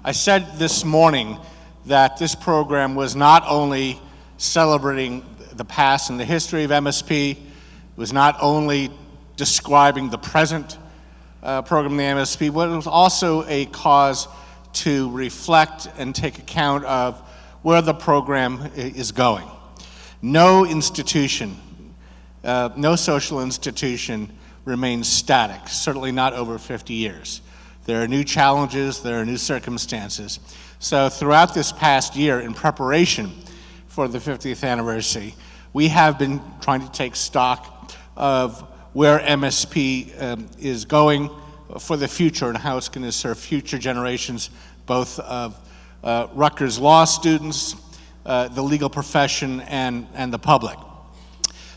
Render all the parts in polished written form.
I said this morning that this program was not only celebrating the past and the history of MSP, it was not only describing the present program of the MSP, but it was also a cause to reflect and take account of where the program is going. No institution, no social institution remains static, certainly not over 50 years. There are new challenges, there are new circumstances. So throughout this past year, in preparation for the 50th anniversary, we have been trying to take stock of where MSP is going for the future and how it's going to serve future generations, both of Rutgers law students, the legal profession, and the public.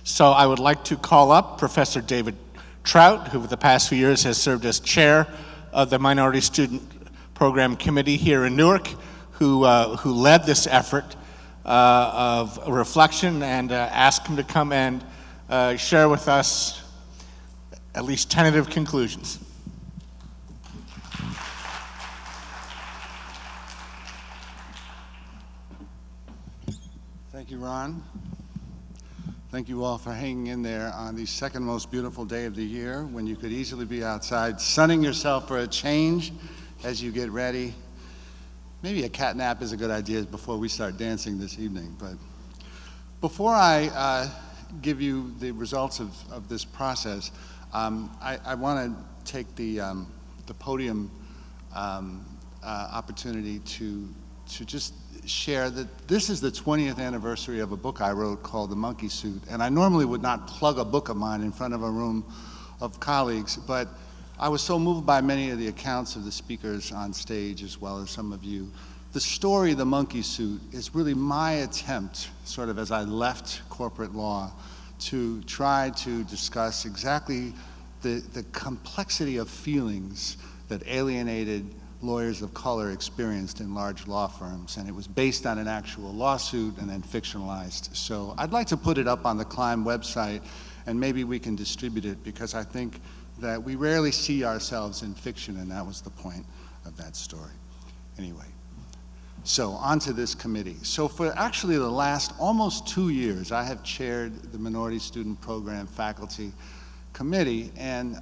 So I would like to call up Professor David Trout, who for the past few years has served as chair of the Minority Student Program Committee here in Newark, who led this effort of reflection, and ask him to come and share with us at least tentative conclusions. Thank you, Ron. Thank you all for hanging in there on the second most beautiful day of the year, when you could easily be outside sunning yourself for a change as you get ready. Maybe a cat nap is a good idea before we start dancing this evening. But before I give you the results of this process, I want to take the podium opportunity to just share that this is the 20th anniversary of a book I wrote called The Monkey Suit. And I normally would not plug a book of mine in front of a room of colleagues, but I was so moved by many of the accounts of the speakers on stage, as well as some of you. The story, The Monkey Suit, is really my attempt, sort of as I left corporate law, to try to discuss exactly the complexity of feelings that alienated lawyers of color experienced in large law firms, and it was based on an actual lawsuit and then fictionalized. So I'd like to put it up on the Climb website, and maybe we can distribute it, because I think that we rarely see ourselves in fiction, and that was the point of that story. Anyway, so on to this committee. So for actually the last almost 2 years, I have chaired the Minority Student Program Faculty Committee, and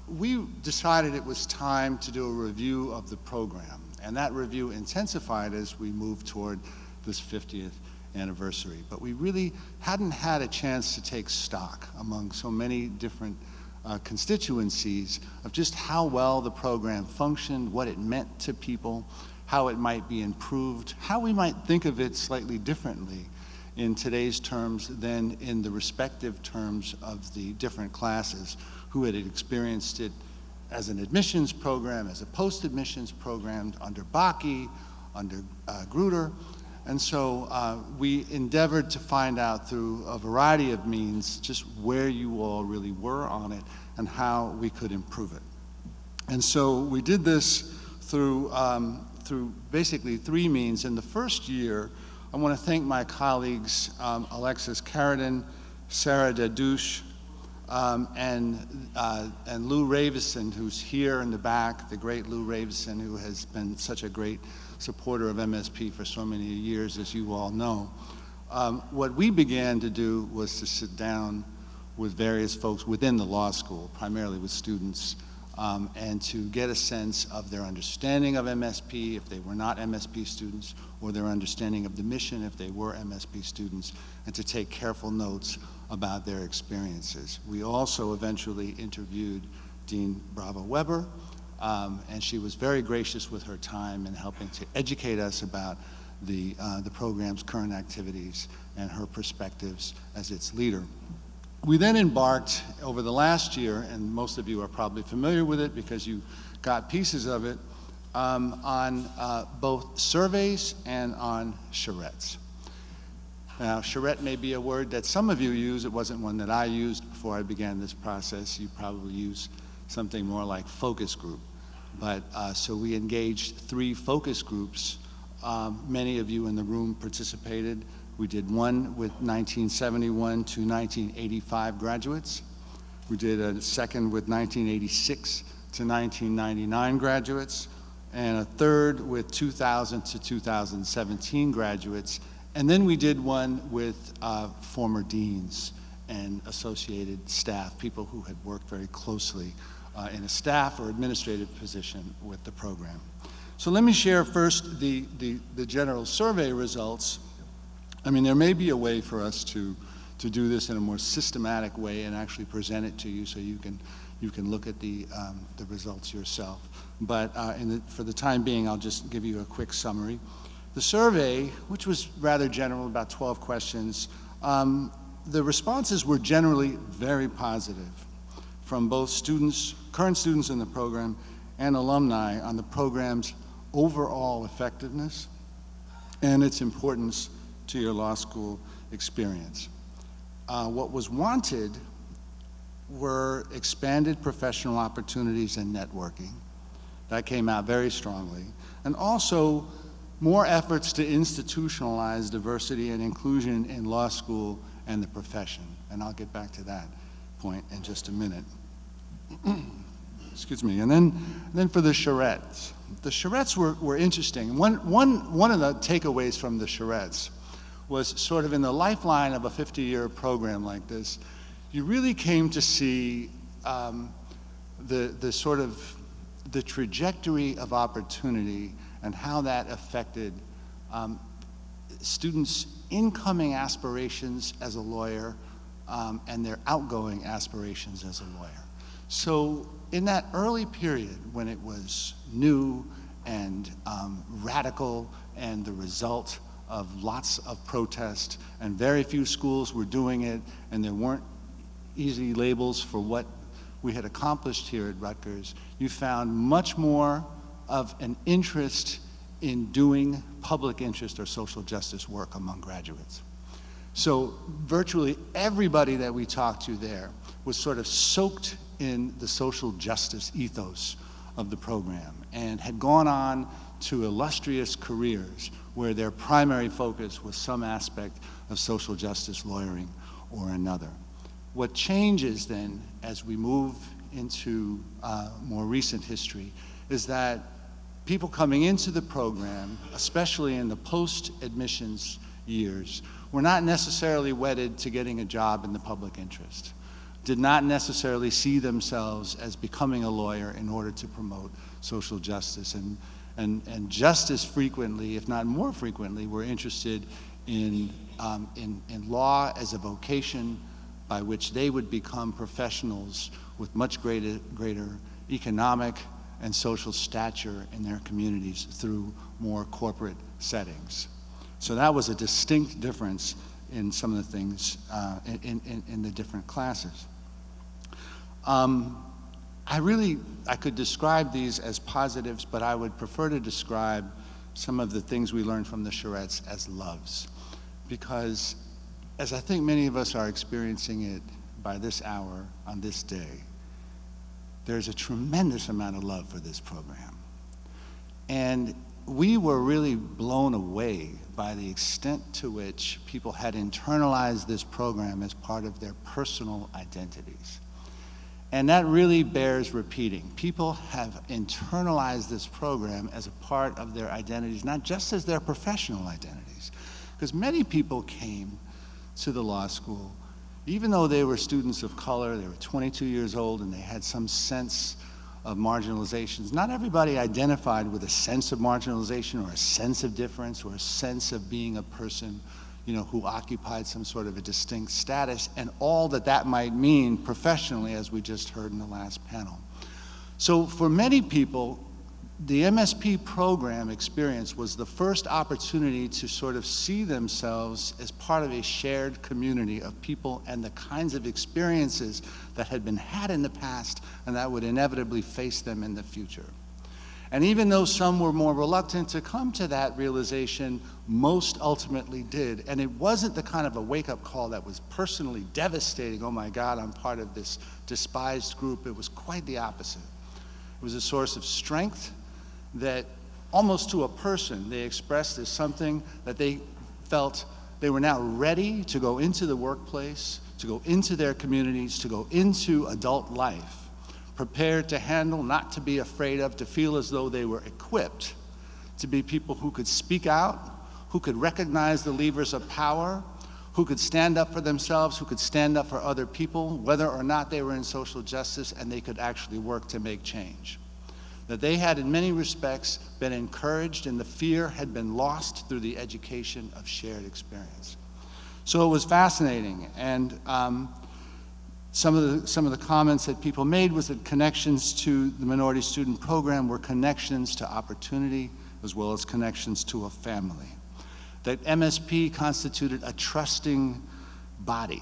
we decided it was time to do a review of the program, and that review intensified as we moved toward this 50th anniversary. But we really hadn't had a chance to take stock among so many different constituencies of just how well the program functioned, what it meant to people, how it might be improved, how we might think of it slightly differently in today's terms than in the respective terms of the different classes who had experienced it as an admissions program, as a post-admissions program, under Bakke, under Grutter. And so we endeavored to find out through a variety of means just where you all really were on it and how we could improve it. And so we did this through basically 3 means. In the first year, I want to thank my colleagues, Alexis Carradine, Sarah Dadouche, and Lou Ravison, who's here in the back, the great Lou Ravison, who has been such a great supporter of MSP for so many years, as you all know. What we began to do was to sit down with various folks within the law school, primarily with students, and to get a sense of their understanding of MSP if they were not MSP students, or their understanding of the mission if they were MSP students, and to take careful notes about their experiences. We also eventually interviewed Dean Bravo Weber, and she was very gracious with her time in helping to educate us about the program's current activities and her perspectives as its leader. We then embarked over the last year, and most of you are probably familiar with it because you got pieces of it, on both surveys and on charrettes. Now, charrette may be a word that some of you use. It wasn't one that I used before I began this process. You probably use something more like focus group. But so we engaged 3 focus groups. Many of you in the room participated. We did one with 1971 to 1985 graduates. We did a second with 1986 to 1999 graduates. and a third with 2000 to 2017 graduates. And then we did one with former deans and associated staff, people who had worked very closely in a staff or administrative position with the program. So let me share first the general survey results. I mean, there may be a way for us to do this in a more systematic way and actually present it to you so you can look at the results yourself. But for the time being, I'll just give you a quick summary. The survey, which was rather general, about 12 questions, the responses were generally very positive from both students, current students in the program, and alumni on the program's overall effectiveness and its importance to your law school experience. What was wanted were expanded professional opportunities and networking. That came out very strongly. And also more efforts to institutionalize diversity and inclusion in law school and the profession. And I'll get back to that point in just a minute. Excuse me. And then for the charrettes. The charrettes were interesting. One of the takeaways from the charrettes was sort of in the lifeline of a 50-year program like this, you really came to see the trajectory of opportunity and how that affected students' incoming aspirations as a lawyer and their outgoing aspirations as a lawyer. So in that early period when it was new and radical and the result of lots of protest and very few schools were doing it and there weren't easy labels for what we had accomplished here at Rutgers, you found much more of an interest in doing public interest or social justice work among graduates. So virtually everybody that we talked to there was sort of soaked in the social justice ethos of the program and had gone on to illustrious careers where their primary focus was some aspect of social justice lawyering or another. What changes then as we move into more recent history is that people coming into the program, especially in the post-admissions years, were not necessarily wedded to getting a job in the public interest, did not necessarily see themselves as becoming a lawyer in order to promote social justice, and just as frequently, if not more frequently, were interested in law as a vocation by which they would become professionals with much greater economic and social stature in their communities through more corporate settings. So that was a distinct difference in some of the things in the different classes. I could describe these as positives, but I would prefer to describe some of the things we learned from the charrettes as loves. Because as I think many of us are experiencing it by this hour on this day, there's a tremendous amount of love for this program. And we were really blown away by the extent to which people had internalized this program as part of their personal identities. And that really bears repeating. People have internalized this program as a part of their identities, not just as their professional identities. Because many people came to the law school, even though they were students of color, they were 22 years old, and they had some sense of marginalizations. Not everybody identified with a sense of marginalization or a sense of difference or a sense of being a person, who occupied some sort of a distinct status, and all that that might mean professionally, as we just heard in the last panel. So for many people, the MSP program experience was the first opportunity to sort of see themselves as part of a shared community of people and the kinds of experiences that had been had in the past and that would inevitably face them in the future. And even though some were more reluctant to come to that realization, most ultimately did. And it wasn't the kind of a wake-up call that was personally devastating. Oh my God, I'm part of this despised group. It was quite the opposite. It was a source of strength that almost to a person they expressed as something that they felt they were now ready to go into the workplace, to go into their communities, to go into adult life prepared to handle, not to be afraid of, to feel as though they were equipped to be people who could speak out, who could recognize the levers of power, who could stand up for themselves, who could stand up for other people, whether or not they were in social justice, and they could actually work to make change. That they had, in many respects, been encouraged, and the fear had been lost through the education of shared experience. So it was fascinating, and some of the comments that people made was that connections to the minority student program were connections to opportunity, as well as connections to a family. That MSP constituted a trusting body,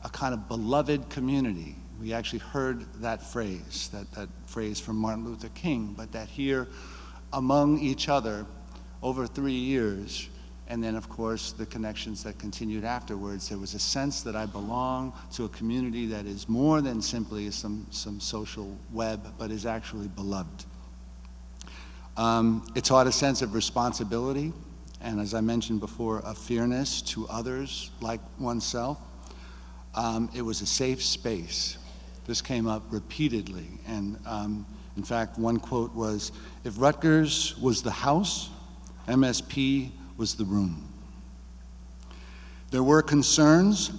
a kind of beloved community. We actually heard that phrase from Martin Luther King, but that here among each other over 3 years, and then of course the connections that continued afterwards, there was a sense that I belong to a community that is more than simply some social web, but is actually beloved. It taught a sense of responsibility, and as I mentioned before, a fairness to others like oneself. It was a safe space. This came up repeatedly, and in fact, one quote was, "If Rutgers was the house, MSP was the room." There were concerns,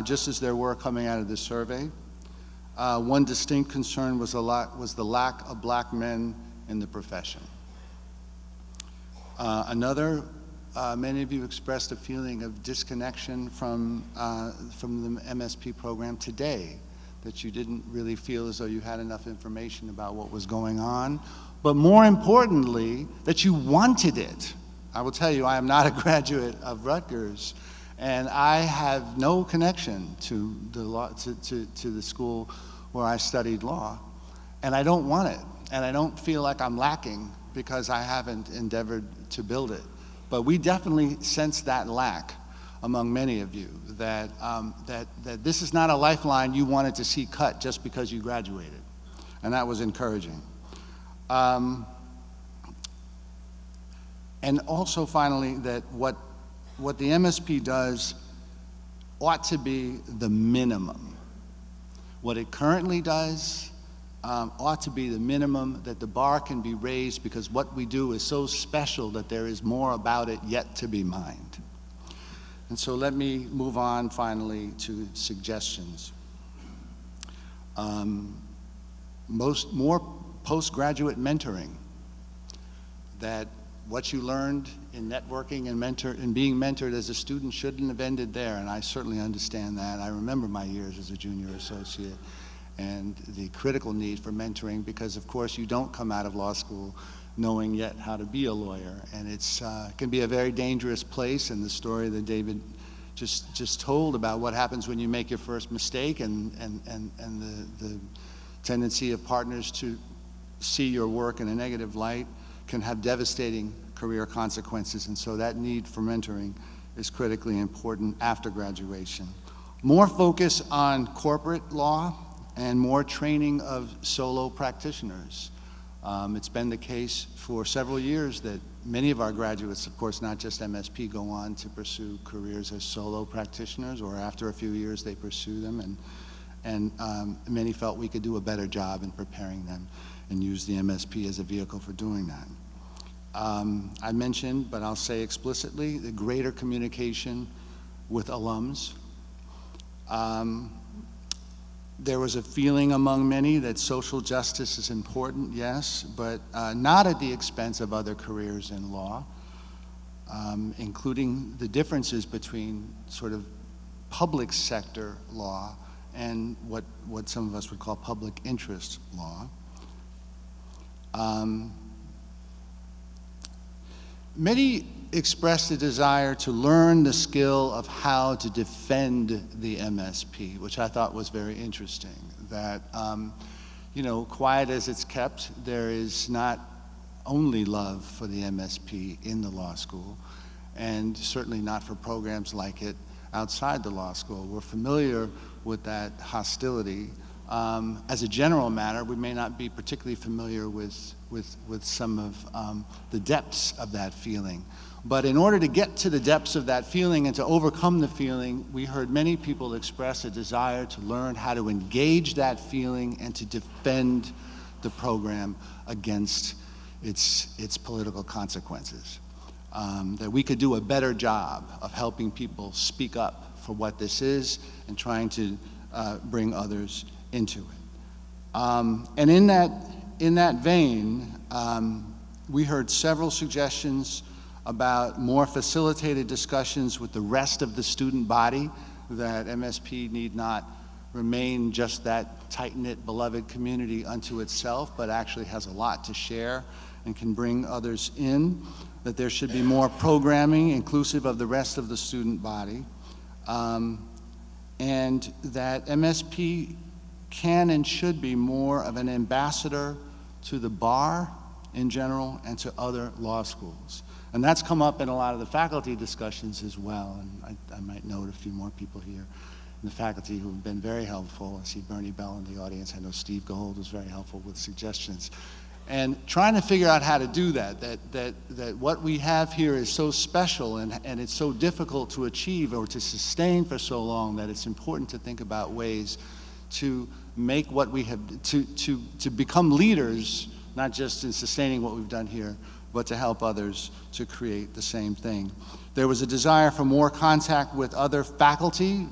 just as there were coming out of the survey. One distinct concern was the lack of black men in the profession. Another, many of you expressed a feeling of disconnection from the MSP program today, that you didn't really feel as though you had enough information about what was going on, but more importantly, that you wanted it. I will tell you, I am not a graduate of Rutgers, and I have no connection to the school where I studied law, and I don't want it, and I don't feel like I'm lacking because I haven't endeavored to build it. But we definitely sense that lack among many of you, that this is not a lifeline you wanted to see cut just because you graduated, and that was encouraging. And also finally, that what the MSP does ought to be the minimum. What it currently does ought to be the minimum, that the bar can be raised, because what we do is so special that there is more about it yet to be mined. And so let me move on finally to suggestions. More postgraduate mentoring, that what you learned in networking and being mentored as a student shouldn't have ended there, and I certainly understand that. I remember my years as a junior associate and the critical need for mentoring, because of course you don't come out of law school knowing yet how to be a lawyer, and it can be a very dangerous place. And the story that David just told about what happens when you make your first mistake, and the tendency of partners to see your work in a negative light can have devastating career consequences. And so that need for mentoring is critically important after graduation. More focus on corporate law and more training of solo practitioners. It's been the case for several years that many of our graduates, of course not just MSP, go on to pursue careers as solo practitioners, or after a few years they pursue them, and many felt we could do a better job in preparing them and use the MSP as a vehicle for doing that. I mentioned, but I'll say explicitly, the greater communication with alums. There was a feeling among many that social justice is important, yes, but not at the expense of other careers in law, including the differences between sort of public sector law and what some of us would call public interest law. Many expressed a desire to learn the skill of how to defend the MSP, which I thought was very interesting. That, quiet as it's kept, there is not only love for the MSP in the law school, and certainly not for programs like it outside the law school. We're familiar with that hostility, As a general matter, we may not be particularly familiar with some of the depths of that feeling. But in order to get to the depths of that feeling and to overcome the feeling, we heard many people express a desire to learn how to engage that feeling and to defend the program against its political consequences. That we could do a better job of helping people speak up for what this is and trying to bring others into it. And in that vein, we heard several suggestions about more facilitated discussions with the rest of the student body, that MSP need not remain just that tight-knit, beloved community unto itself, but actually has a lot to share and can bring others in, that there should be more programming inclusive of the rest of the student body, and that MSP can and should be more of an ambassador to the bar in general and to other law schools. And that's come up in a lot of the faculty discussions as well, and I might note a few more people here in the faculty who have been very helpful. I see Bernie Bell in the audience. I know Steve Gold was very helpful with suggestions. And trying to figure out how to do that what we have here is so special and it's so difficult to achieve or to sustain for so long that it's important to think about ways to make what we have, to become leaders, not just in sustaining what we've done here, but to help others to create the same thing. There was a desire for more contact with other faculty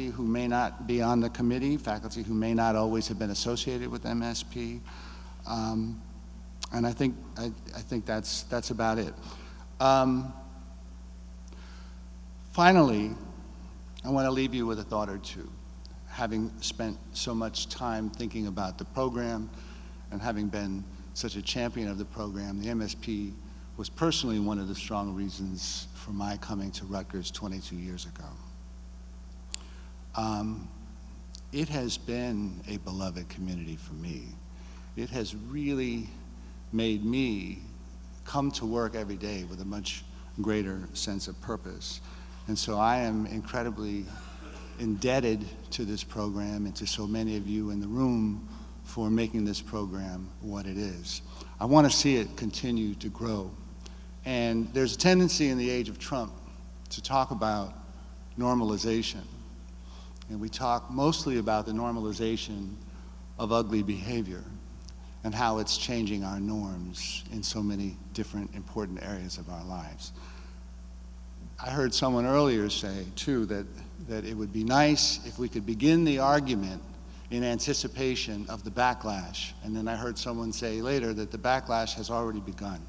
who may not be on the committee, faculty who may not always have been associated with MSP. And I think that's about it. Finally, I want to leave you with a thought or two. Having spent so much time thinking about the program and having been such a champion of the program, the MSP was personally one of the strong reasons for my coming to Rutgers 22 years ago. It has been a beloved community for me. It has really made me come to work every day with a much greater sense of purpose. And so I am incredibly indebted to this program and to so many of you in the room for making this program what it is. I want to see it continue to grow. And there's a tendency in the age of Trump to talk about normalization. And we talk mostly about the normalization of ugly behavior and how it's changing our norms in so many different important areas of our lives. I heard someone earlier say, too, that it would be nice if we could begin the argument in anticipation of the backlash. And then I heard someone say later that the backlash has already begun.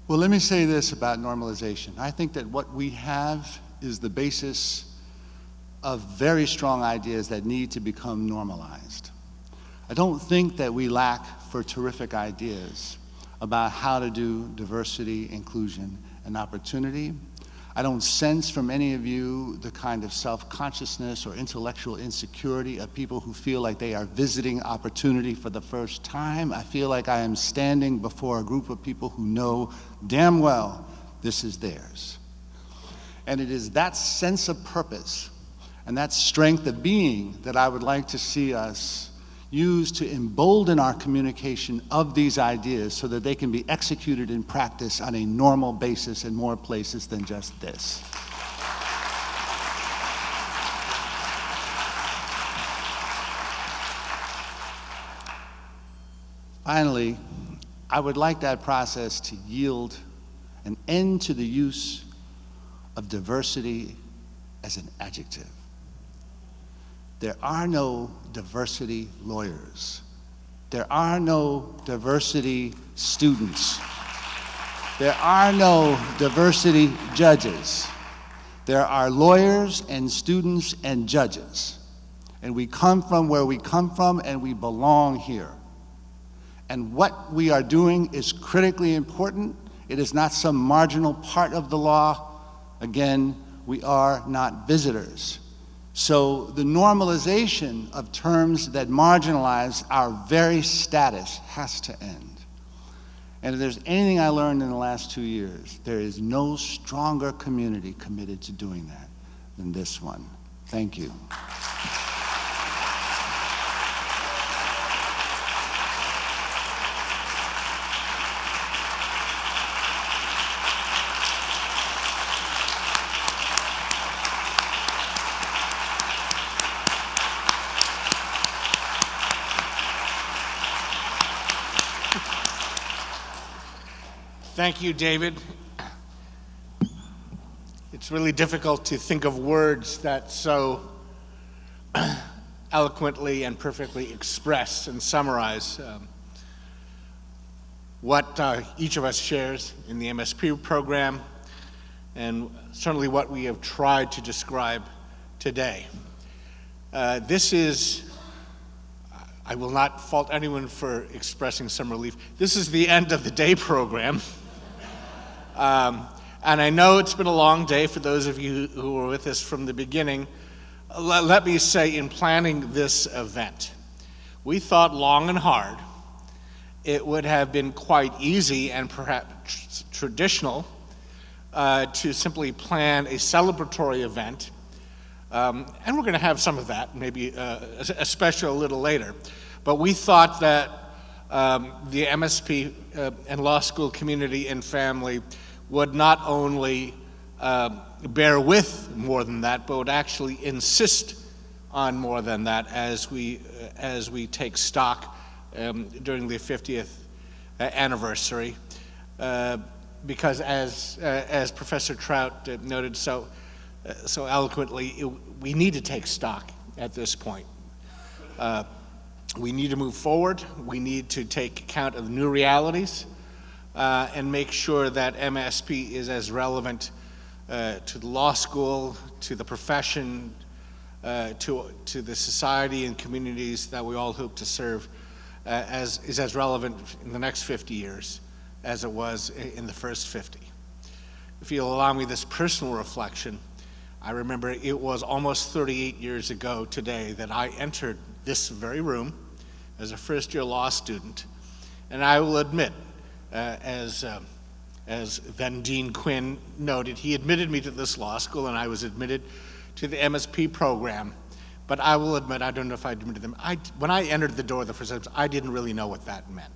Well, let me say this about normalization. I think that what we have is the basis of very strong ideas that need to become normalized. I don't think that we lack for terrific ideas about how to do diversity, inclusion, and opportunity. I don't sense from any of you the kind of self-consciousness or intellectual insecurity of people who feel like they are visiting opportunity for the first time. I feel like I am standing before a group of people who know damn well this is theirs. And it is that sense of purpose and that strength of being that I would like to see us use to embolden our communication of these ideas so that they can be executed in practice on a normal basis in more places than just this. Finally, I would like that process to yield an end to the use of diversity as an adjective. There are no diversity lawyers. There are no diversity students. There are no diversity judges. There are lawyers and students and judges. And we come from where we come from and we belong here. And what we are doing is critically important. It is not some marginal part of the law. Again, we are not visitors. So the normalization of terms that marginalize our very status has to end. And if there's anything I learned in the last 2 years, there is no stronger community committed to doing that than this one. Thank you. Thank you, David. It's really difficult to think of words that so eloquently and perfectly express and summarize what each of us shares in the MSP program, and certainly what we have tried to describe today. This is, I will not fault anyone for expressing some relief, this is the end of the day program. And I know it's been a long day for those of you who were with us from the beginning. Let me say, in planning this event, we thought long and hard. It would have been quite easy and perhaps traditional to simply plan a celebratory event. And we're going to have some of that, maybe especially a little later. But we thought that the MSP and law school community and family would not only bear with more than that, but would actually insist on more than that as we take stock during the 50th anniversary. Because as Professor Trout noted so eloquently, we need to take stock at this point. We need to move forward. We need to take account of new realities and make sure that MSP is as relevant to the law school, to the profession, to the society and communities that we all hope to serve, is as relevant in the next 50 years as it was in the first 50. If you'll allow me this personal reflection, I remember it was almost 38 years ago today that I entered this very room as a first-year law student, and I will admit, as then Dean Quinn noted, he admitted me to this law school, and I was admitted to the MSP program. But I will admit, I don't know if I admitted them. When I entered the door the first time, I didn't really know what that meant.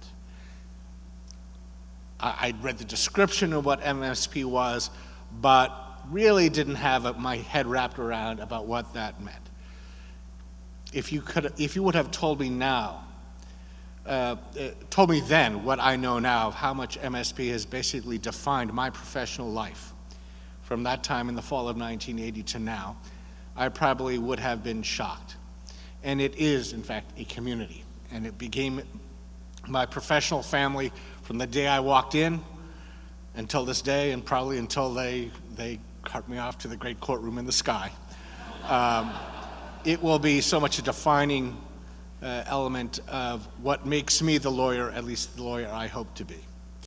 I'd read the description of what MSP was, but really didn't have my head wrapped around about what that meant. If you would have told me now, told me then what I know now of how much MSP has basically defined my professional life from that time in the fall of 1980 to now, I probably would have been shocked. And it is, in fact, a community. And it became my professional family from the day I walked in until this day, and probably until they cart me off to the great courtroom in the sky. It will be so much a defining element of what makes me the lawyer, at least the lawyer I hope to be.